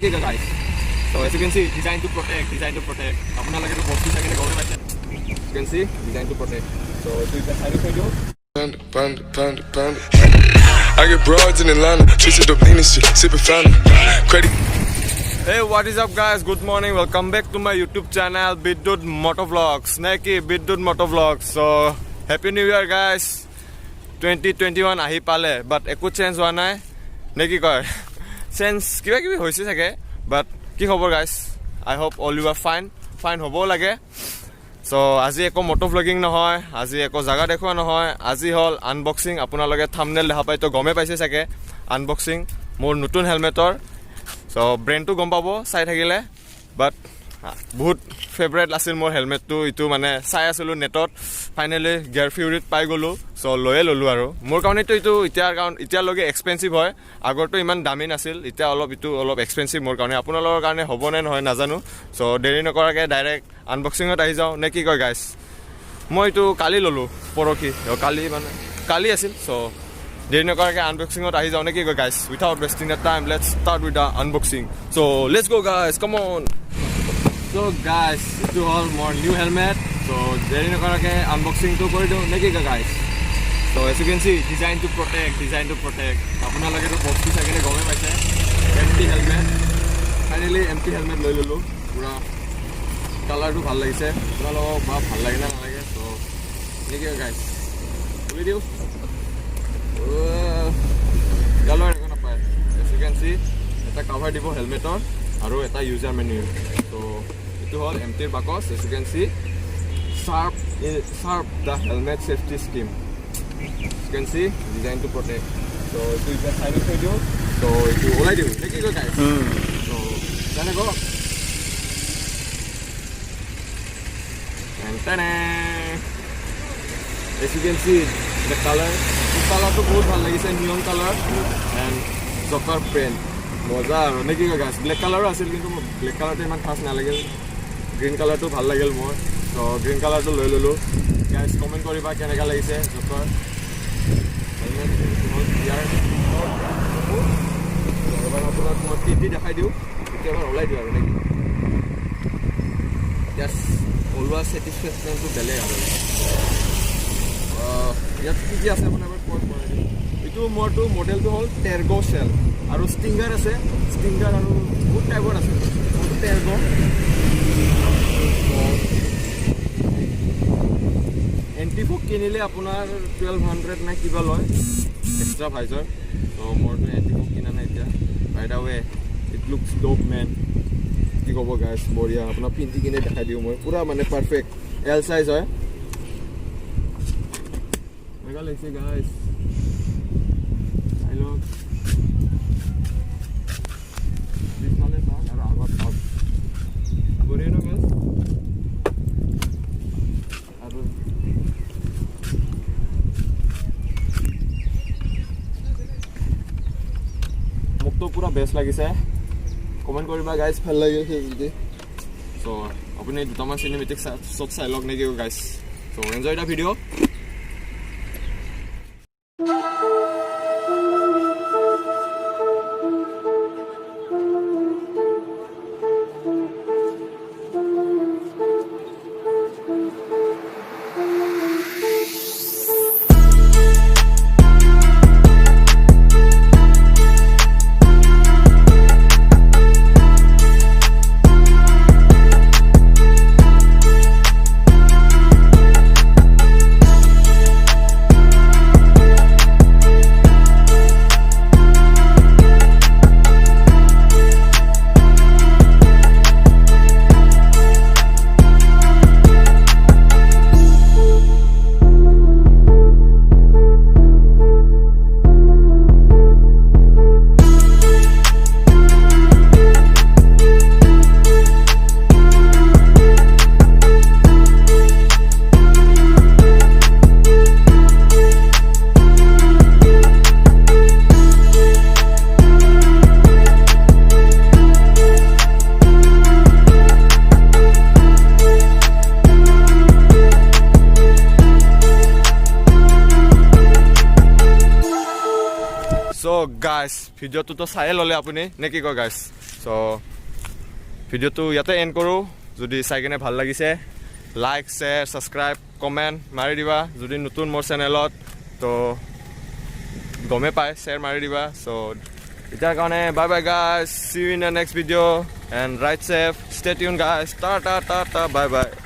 Okay guys, so as you can see, designed to protect. Apna lage to box ki sakine gaure baise. You can see, designed to protect. So to the side of you. I get broads in Atlanta, twisted up lean and shit, sipping fountain. Credit. Hey, what is up guys? Good morning. Welcome back to my YouTube channel, Bidyut Moto Vlogs. Neki Bidyut Moto Vlogs. So happy New Year guys. 2021 ahi pale, but eko change howa nai. Neki koi. Sense kiba kibi hoise thake, but ki khobor guys? I hope all you are fine hobo lage. So আজি eko moto vlogging নহয়, আজি eko জাগা দেখুৱা নহয়, আজি হল unboxing. আপোনালোকে thumbnail দেখা পাই তো গমে পাইছে চাগে unboxing মোৰ নতুন হেলমেটৰ। So brand to গম পাব চাই থাকিলে, but বহুত ফেভাৰিট আছিল মোৰ হেলমেটটো। ইটো মানে চাই আছিলো নেটত, ফাইনালি গিয়াৰ ফিউৰিত পাই গলো। সো লয়ে ললো আৰু মোৰ কাৰণেতো ইটো এতিয়া লগে এক্সপেন্সিভ হয়, আগৰটো ইমান দামী নাছিল, এতিয়া অলপ এক্সপেন্সিভ মোৰ কাৰণে। আপোনালোকৰ কাৰণে হ'ব নে নহয় নাজানো। সো দেৰি নকৰাকে ডাইৰেক্ট আনবক্সিঙত আহি যাওঁ নে কি কয় গাইছ? মই ইটো কালি ললো, পৰখি কালি আছিল। সো দেৰি নকৰাকে আনবক্সিঙত আহি যাওঁ নে কি কয় guys? Without wasting the time, let's start with the unboxing. So let's go guys, come on. So guys, itu all more new helmet. So very nakarake unboxing to kori do neki ka guys. So as you can see, designed to protect. Apuna lage to box ki sagine gome paise. Empty helmet. Finally empty helmet loi lolu. Pura color to bhal lagise. Pura lo ba bhal lage na lage. So neki ka guys. Video. Color ekona pai. As you can see, eta cover dibo helmetor aru eta user manual. So itu hol empty bakos. As you can see, sharp the helmet safety scheme. As you can see, designed to protect. So itu is the side of video. So itu olai diu. Neki go guys. So jane go. Tane. As you can see, the color to bahut bhal lagise, neon color and Joker print. মজা আৰু নেকি গাইছ? Black কালাৰো আছিল, কিন্তু black কালাৰটো ইমান খাছ নালাগিল, green কালাৰটো ভাল লাগিল মোৰ। তো গ্ৰীণ কালাৰটো লৈ ল'লোঁ। গাইছ কমেণ্ট কৰিবা কেনেকুৱা লাগিছে জোকৰ হেলমেট। ইয়াৰ এবাৰ আপোনাক মই টিপি দেখাই দিওঁ, তেতিয়া এবাৰ ওলাই দিওঁ আৰু নেকি। ইয়াত ওলোৱা ছেটিছফেকশ্যনটো বেলেগ আৰু ইয়াত কি কি আছে আপোনাৰ এবাৰ কৈ কৰাই দিওঁ। এইটো মোৰটো মডেলটো হ'ল টেৰ্গো চেল আৰু ষ্টিংগাৰ আছে, ষ্টিংগাৰ আৰু বহুত টাইপৰ আছে। টেৰ্গো এণ্টিফক কিনিলে আপোনাৰ 1200 নে কিবা লয় এক্সট্ৰা ভাইজাৰ। তো মোৰতো এণ্টিফক কিনা নাই এতিয়া। By the way it looks dope man. কি ক'ব গাইছ, বঢ়িয়া। আপোনাক পিন্ধি কিনে দেখাই দিওঁ মই, পূৰা মানে পাৰফেক্ট এল চাইজ হয়। মেগা লাগিছে গাইছ, চাই লওক। মোকতো পুৰা বেষ্ট লাগিছে। কমেণ্ট কৰিবা গাইজ ভাল লাগিছে যদি। চ' আপুনি দুটামান চিনেমেটিক শ্বট চাই লওক নেকি guys. So' enjoy the video'. Guys ভিডিঅ'টোতো চায়ে ল'লে আপুনি নে কি কয় গাইজ চ' ভিডিঅ'টো ইয়াতে এণ্ড কৰোঁ যদি চাই কিনে ভাল লাগিছে লাইক শ্বেয়াৰ ছাবস্ক্ৰাইব কমেণ্ট মাৰি দিবা যদি নতুন মোৰ চেনেলত তো গমে পায় শ্বেয়াৰ মাৰি দিবা চ' এতিয়াৰ কাৰণে bye bye guys see you in the next video' and right safe stay tune guys টা টা টা টা বাই বাই